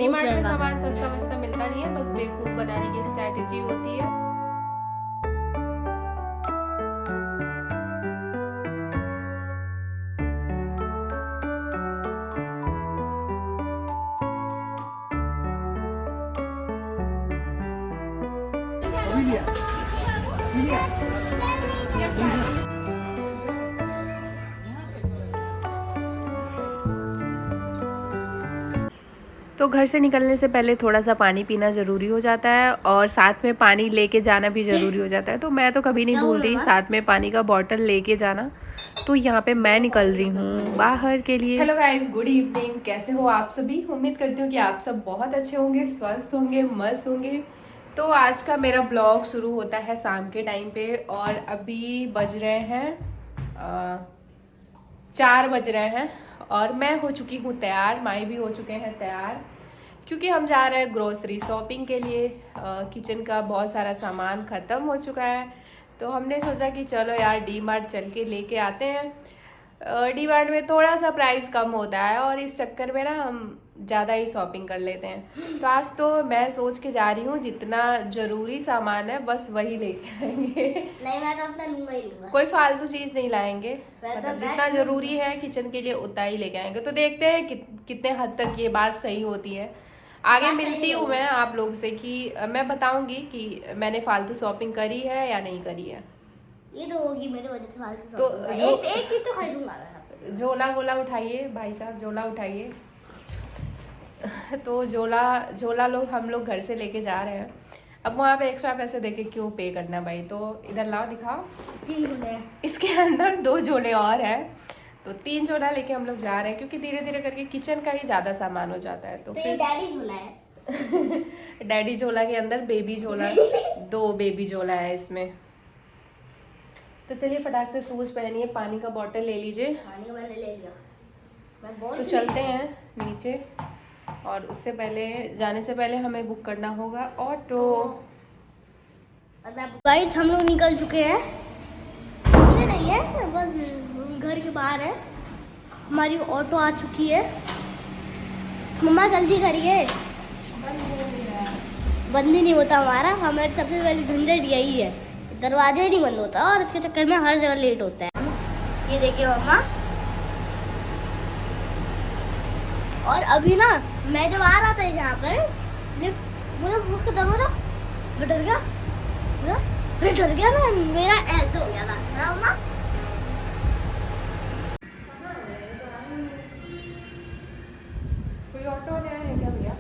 डीमार्ट में सामान सस्ता वस्ता मिलता नहीं है, बस बेवकूफ बनाने की स्ट्रैटेजी होती है। तो घर से निकलने से पहले थोड़ा सा पानी पीना ज़रूरी हो जाता है और साथ में पानी लेके जाना भी ज़रूरी हो जाता है। तो मैं तो कभी नहीं भूलती साथ में पानी का बॉटल लेके जाना। तो यहाँ पे मैं निकल रही हूँ बाहर के लिए। Hello guys, good evening. कैसे हो आप सभी? उम्मीद करती हूँ कि आप सब बहुत अच्छे होंगे, स्वस्थ होंगे, मस्त होंगे। तो आज का मेरा ब्लॉग शुरू होता है शाम के टाइम पे और अभी बज रहे हैं 4 बज रहे हैं और मैं हो चुकी हूँ तैयार, माई भी हो चुके हैं तैयार, क्योंकि हम जा रहे हैं ग्रोसरी शॉपिंग के लिए। किचन का बहुत सारा सामान ख़त्म हो चुका है, तो हमने सोचा कि चलो यार डी मार्ट चल के लेके आते हैं। डी मार्ट में थोड़ा सा प्राइस कम होता है और इस चक्कर में ना हम ज़्यादा ही शॉपिंग कर लेते हैं। तो आज तो मैं सोच के जा रही हूँ जितना ज़रूरी सामान है बस वही लेके आएंगे। नहीं, मैं तो अपना लूंगा ही लूंगा। कोई फालतू चीज़ नहीं लाएंगे, मतलब जितना ज़रूरी है किचन के लिए उतना ही लेके आएंगे। तो देखते हैं कितने हद तक ये बात सही होती है। आगे मिलती हूँ मैं आप लोग से कि मैं बताऊंगी कि मैंने फालतू शॉपिंग करी है या नहीं करी है। ये तो होगी मेरे वजह से फालतू तो एक चीज तो खरीदूंगा मैं। झोला गोला उठाइए भाई साहब, झोला उठाइए। तो झोला लोग हम लोग घर से लेके जा रहे हैं। अब वहाँ पे एक्स्ट्रा पैसे देके क्यों पे करना भाई। तो इधर लाओ, दिखाओ। 3 झोले इसके अंदर 2 झोले और हैं, तो 3 झोला लेके हम लोग जा रहे हैं, क्योंकि धीरे धीरे करके किचन का ही ज़्यादा सामान हो जाता है। तो फिर डैडी झोला है। डैडी झोला के अंदर बेबी झोला 2 बेबी झोला है इसमें। तो चलिए फटाक से शूज पहनिए, पानी का बोतल ले लीजिए। पानी का मैंने ले लिया, मैं तो चलते हैं नीचे और उससे पहले जाने से पहले हमें बुक करना होगा ऑटो। गाइस हम लोग निकल चुके हैं, निकले नहीं है, बस घर के बाहर है। हमारी ऑटो आ चुकी है। मम्मा जल्दी करिए, बंद ही नहीं होता हमारा। हमारी सबसे पहली झंझट यही है, दरवाजा ही नहीं बंद होता और इसके चक्कर में हर जगह लेट होता है। ये देखिए मम्मा, और अभी ना मैं जब आ रहा था यहाँ पर लिफ्ट मुझे दबा मैं डर गया, मैं डर गया, मैं मेरा ऐसे हो गया था ना मम्मा। कोई ऑटो ले आए हैं क्या भैया?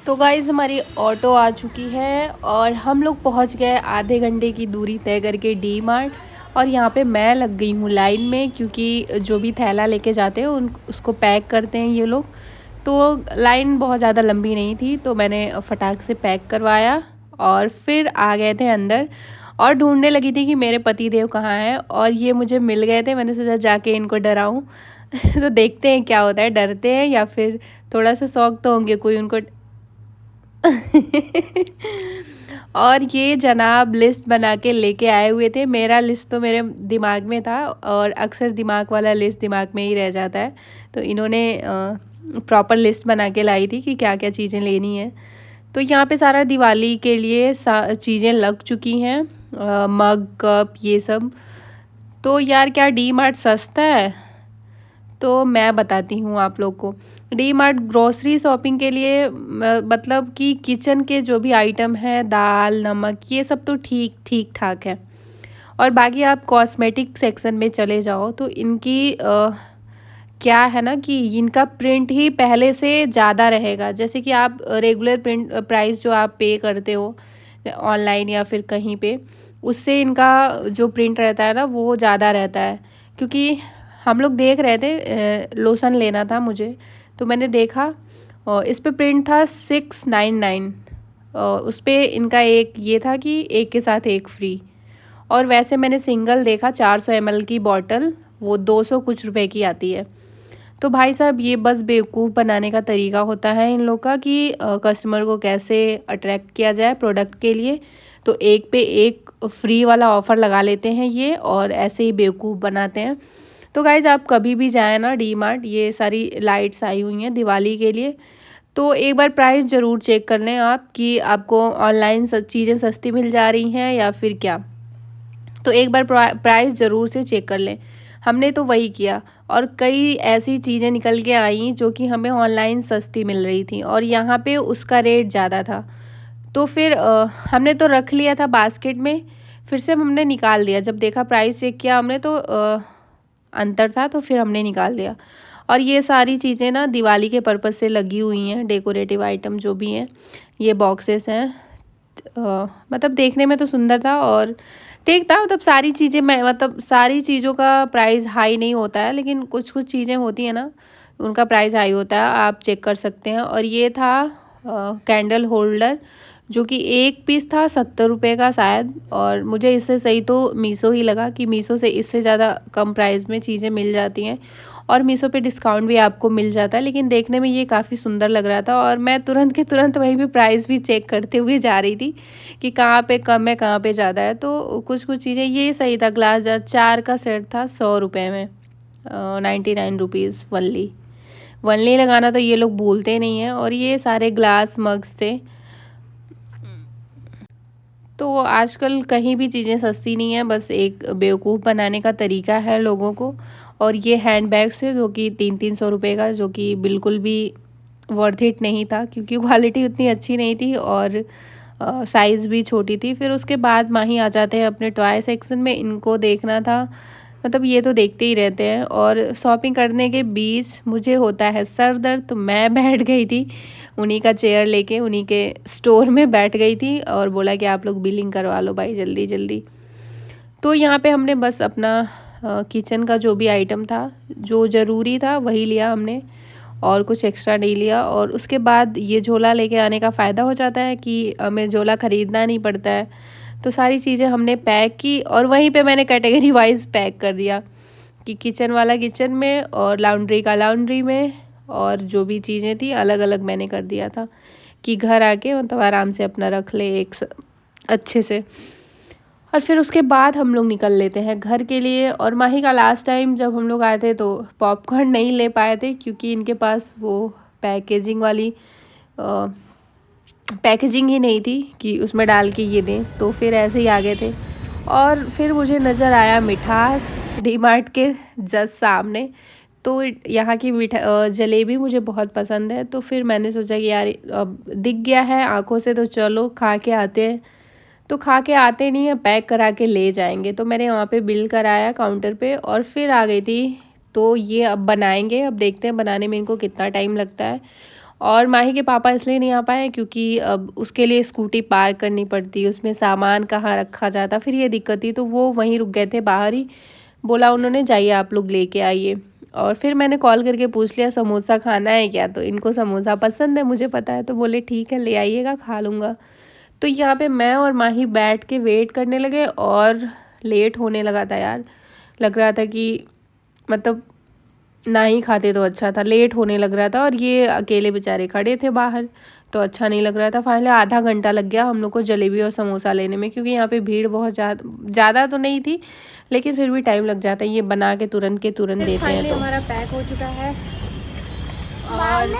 तो गाइज़ हमारी ऑटो आ चुकी है और हम लोग पहुंच गए आधे घंटे की दूरी तय करके डी मार्ट। और यहाँ पे मैं लग गई हूँ लाइन में, क्योंकि जो भी थैला लेके जाते हैं उसको पैक करते हैं ये लोग। तो लाइन बहुत ज़्यादा लंबी नहीं थी, तो मैंने फटाक से पैक करवाया और फिर आ गए थे अंदर और ढूंढने लगी थी कि मेरे पति देव कहाँ हैं। और ये मुझे मिल गए थे, मैंने सोचा जाके इनको डराऊँ। तो देखते हैं क्या होता है, डरते हैं या फिर थोड़ा सा शौक तो होंगे कोई उनको। और ये जनाब लिस्ट बना के लेके आए हुए थे। मेरा लिस्ट तो मेरे दिमाग में था और अक्सर दिमाग वाला लिस्ट दिमाग में ही रह जाता है, तो इन्होंने प्रॉपर लिस्ट बना के लाई थी कि क्या क्या चीज़ें लेनी है। तो यहाँ पे सारा दिवाली के लिए चीज़ें लग चुकी हैं, मग कप ये सब। तो यार क्या डी मार्ट सस्ता है? तो मैं बताती हूँ आप लोग को। डी मार्ट ग्रोसरी शॉपिंग के लिए मतलब कि किचन के जो भी आइटम है, दाल नमक ये सब तो ठीक ठाक है। और बाकी आप कॉस्मेटिक सेक्शन में चले जाओ तो इनकी क्या है ना कि इनका प्रिंट ही पहले से ज़्यादा रहेगा। जैसे कि आप रेगुलर प्रिंट प्राइस जो आप पे करते हो ऑनलाइन या फिर कहीं पे, उससे इनका जो प्रिंट रहता है ना वो ज़्यादा रहता है। क्योंकि हम लोग देख रहे थे, लोशन लेना था मुझे, तो मैंने देखा और इस पे प्रिंट था 699। उस पर इनका एक ये था कि एक के साथ एक फ्री। और वैसे मैंने सिंगल देखा 400 ml की बॉटल, वो 200 कुछ रुपए की आती है। तो भाई साहब ये बस बेवकूफ़ बनाने का तरीका होता है इन लोग का कि कस्टमर को कैसे अट्रैक्ट किया जाए प्रोडक्ट के लिए। तो एक पे एक फ्री वाला ऑफ़र लगा लेते हैं ये और ऐसे ही बेवकूफ़ बनाते हैं। तो गाइज़ आप कभी भी जाएँ ना डी मार्ट, ये सारी लाइट्स आई हुई हैं दिवाली के लिए, तो एक बार प्राइस ज़रूर चेक कर लें आप कि आपको ऑनलाइन चीज़ें सस्ती मिल जा रही हैं या फिर क्या। तो एक बार प्राइस ज़रूर से चेक कर लें। हमने तो वही किया और कई ऐसी चीज़ें निकल के आई जो कि हमें ऑनलाइन सस्ती मिल रही थी और यहाँ पे उसका रेट ज़्यादा था। तो फिर हमने तो रख लिया था बास्केट में, फिर से हमने निकाल दिया। जब देखा प्राइस चेक किया हमने तो अंतर था, तो फिर हमने निकाल दिया। और ये सारी चीज़ें ना दिवाली के पर्पज़ से लगी हुई हैं, डेकोरेटिव आइटम जो भी हैं, ये बॉक्सेस हैं। मतलब देखने में तो सुंदर था और ठीक था। मतलब सारी चीज़ें मैं मतलब सारी चीज़ों का प्राइस हाई नहीं होता है, लेकिन कुछ कुछ चीज़ें होती हैं ना उनका प्राइस हाई होता है, आप चेक कर सकते हैं। और ये था कैंडल होल्डर जो कि एक पीस था 70 रुपये का शायद, और मुझे इससे सही तो मीशो ही लगा कि मीशो से इससे ज़्यादा कम प्राइस में चीज़ें मिल जाती हैं और मीशो पे डिस्काउंट भी आपको मिल जाता है। लेकिन देखने में ये काफ़ी सुंदर लग रहा था और मैं तुरंत के तुरंत वहीं पे प्राइस भी चेक करते हुए जा रही थी कि कहाँ पे कम है कहाँ पे ज़्यादा है। तो कुछ कुछ चीज़ें ये सही था। ग्लास जार 4 का सेट था 100 रुपये में, 99 रुपीज़ वनली। वनली लगाना तो ये लोग भूलते नहीं हैं। और ये सारे ग्लास मग्स थे। तो आजकल कहीं भी चीज़ें सस्ती नहीं है, बस एक बेवकूफ़ बनाने का तरीका है लोगों को। और ये हैंड बैग्स थे जो कि 300 रुपये का, जो कि बिल्कुल भी वर्थ इट नहीं था क्योंकि क्वालिटी उतनी अच्छी नहीं थी और साइज़ भी छोटी थी। फिर उसके बाद माही आ जाते हैं अपने टॉय सेक्शन में, इनको देखना था। मतलब ये तो देखते ही रहते हैं। और शॉपिंग करने के बीच मुझे होता है सर दर्द, तो मैं बैठ गई थी उन्हीं का चेयर लेके, उन्हीं के स्टोर में बैठ गई थी और बोला कि आप लोग बिलिंग करवा लो भाई जल्दी जल्दी। तो यहाँ पे हमने बस अपना किचन का जो भी आइटम था, जो ज़रूरी था वही लिया हमने और कुछ एक्स्ट्रा नहीं लिया। और उसके बाद ये झोला लेके आने का फ़ायदा हो जाता है कि हमें झोला ख़रीदना नहीं पड़ता है। तो सारी चीज़ें हमने पैक की और वहीं पे मैंने कैटेगरी वाइज पैक कर दिया कि किचन वाला किचन में और लाउंड्री का लाउंड्री में, और जो भी चीज़ें थी अलग अलग मैंने कर दिया था कि घर आके मतलब आराम से अपना रख ले एक अच्छे से। और फिर उसके बाद हम लोग निकल लेते हैं घर के लिए। और माही का लास्ट टाइम जब हम लोग आए थे तो पॉपकॉर्न नहीं ले पाए थे क्योंकि इनके पास वो पैकेजिंग वाली पैकेजिंग ही नहीं थी कि उसमें डाल के ये दें, तो फिर ऐसे ही आ गए थे। और फिर मुझे नज़र आया मिठास डी मार्ट के जस्ट सामने। तो यहाँ की जलेबी मुझे बहुत पसंद है, तो फिर मैंने सोचा कि यार अब दिख गया है आंखों से तो चलो खा के आते हैं। तो खा के आते नहीं है, पैक करा के ले जाएंगे। तो मैंने वहाँ पे बिल कराया काउंटर पे और फिर आ गई थी। तो ये अब बनाएंगे, अब देखते हैं बनाने में इनको कितना टाइम लगता है। और माही के पापा इसलिए नहीं आ पाए क्योंकि अब उसके लिए स्कूटी पार्क करनी पड़ती, उसमें सामान कहाँ रखा जाता, फिर ये दिक्कत थी। तो वो वहीं रुक गए थे बाहर ही। बोला उन्होंने जाइए आप लोग लेके आइए। और फिर मैंने कॉल करके पूछ लिया समोसा खाना है क्या, तो इनको समोसा पसंद है मुझे पता है, तो बोले ठीक है ले आइएगा खा लूँगा। तो यहाँ पे मैं और माही बैठ के वेट करने लगे और लेट होने लगा था यार। लग रहा था कि मतलब ना ही खाते तो अच्छा था, लेट होने लग रहा था और ये अकेले बेचारे खड़े थे बाहर तो अच्छा नहीं लग रहा था। फाइनली आधा घंटा लग गया हम लोग को जलेबी और समोसा लेने में, क्योंकि यहाँ पे भीड़ बहुत ज़्यादा तो नहीं थी लेकिन फिर भी टाइम लग जाता है। ये बना के तुरंत के तुरंत देते हैं। तो हमारा पैक हो चुका है और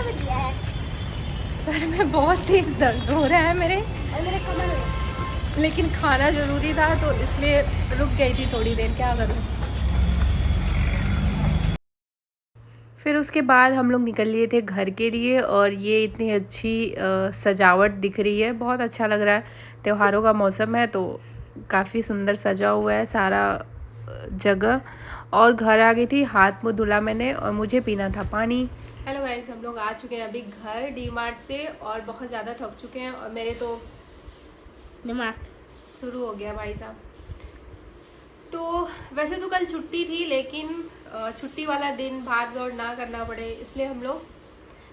सर में बहुत तेज़ दर्द हो रहा है मेरे कमर में, लेकिन खाना ज़रूरी था तो इसलिए रुक गई थी थोड़ी देर, क्या करूँ। फिर उसके बाद हम लोग निकल लिए थे घर के लिए और ये इतनी अच्छी सजावट दिख रही है, बहुत अच्छा लग रहा है। त्योहारों का मौसम है तो काफ़ी सुंदर सजा हुआ है सारा जगह। और घर आ गई थी, हाथ मुँह धुला मैंने और मुझे पीना था पानी। हेलो गाइस, हम लोग आ चुके हैं अभी घर डी मार्ट से और बहुत ज़्यादा थक चुके हैं और मेरे तो दिमाग शुरू हो गया भाई साहब। तो वैसे तो कल छुट्टी थी लेकिन छुट्टी वाला दिन भाग दौड़ ना करना पड़े इसलिए हम लोग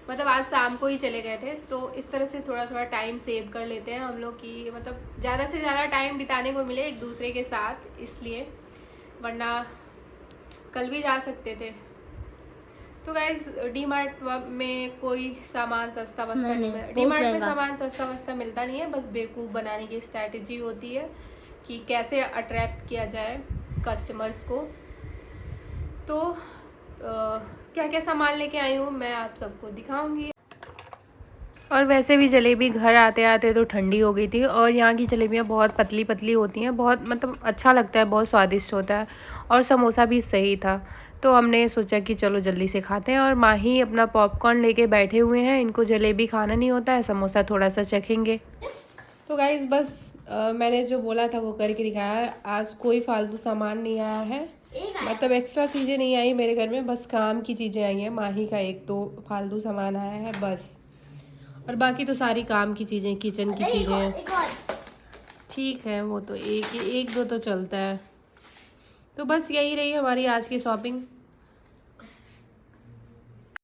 मतलब आज शाम को ही चले गए थे। तो इस तरह से थोड़ा थोड़ा टाइम सेव कर लेते हैं हम लोग की मतलब ज़्यादा से ज़्यादा टाइम बिताने को मिले एक दूसरे के साथ, इसलिए वरना कल भी जा सकते थे। तो गाइज डी मार्ट में कोई सामान सस्ता वस्ता नहीं मिलता। डी मार्ट में सामान सस्ता वस्ता मिलता नहीं है, बस बेवकूफ़ बनाने की स्ट्रैटेजी होती है कि कैसे अट्रैक्ट किया जाए कस्टमर्स को। तो क्या क्या सामान लेके आई हूँ मैं आप सबको दिखाऊंगी। और वैसे भी जलेबी घर आते आते तो ठंडी हो गई थी, और यहाँ की जलेबियाँ बहुत पतली पतली होती हैं, बहुत मतलब अच्छा लगता है, बहुत स्वादिष्ट होता है। और समोसा भी सही था, तो हमने सोचा कि चलो जल्दी से खाते हैं। और माही अपना पॉपकॉर्न लेके बैठे हुए हैं, इनको जलेबी खाना नहीं होता है, समोसा थोड़ा सा चखेंगे। तो गाइस बस मैंने जो बोला था वो करके दिखाया। आज कोई फालतू सामान नहीं आया है, मतलब एक्स्ट्रा चीज़ें नहीं आई मेरे घर में, बस काम की चीज़ें आई हैं। माही का एक तो फालतू सामान आया है बस, और बाकी तो सारी काम की चीज़ें, किचन की चीज़ें ठीक है, वो तो एक दो तो चलता है। तो बस यही रही हमारी आज की शॉपिंग।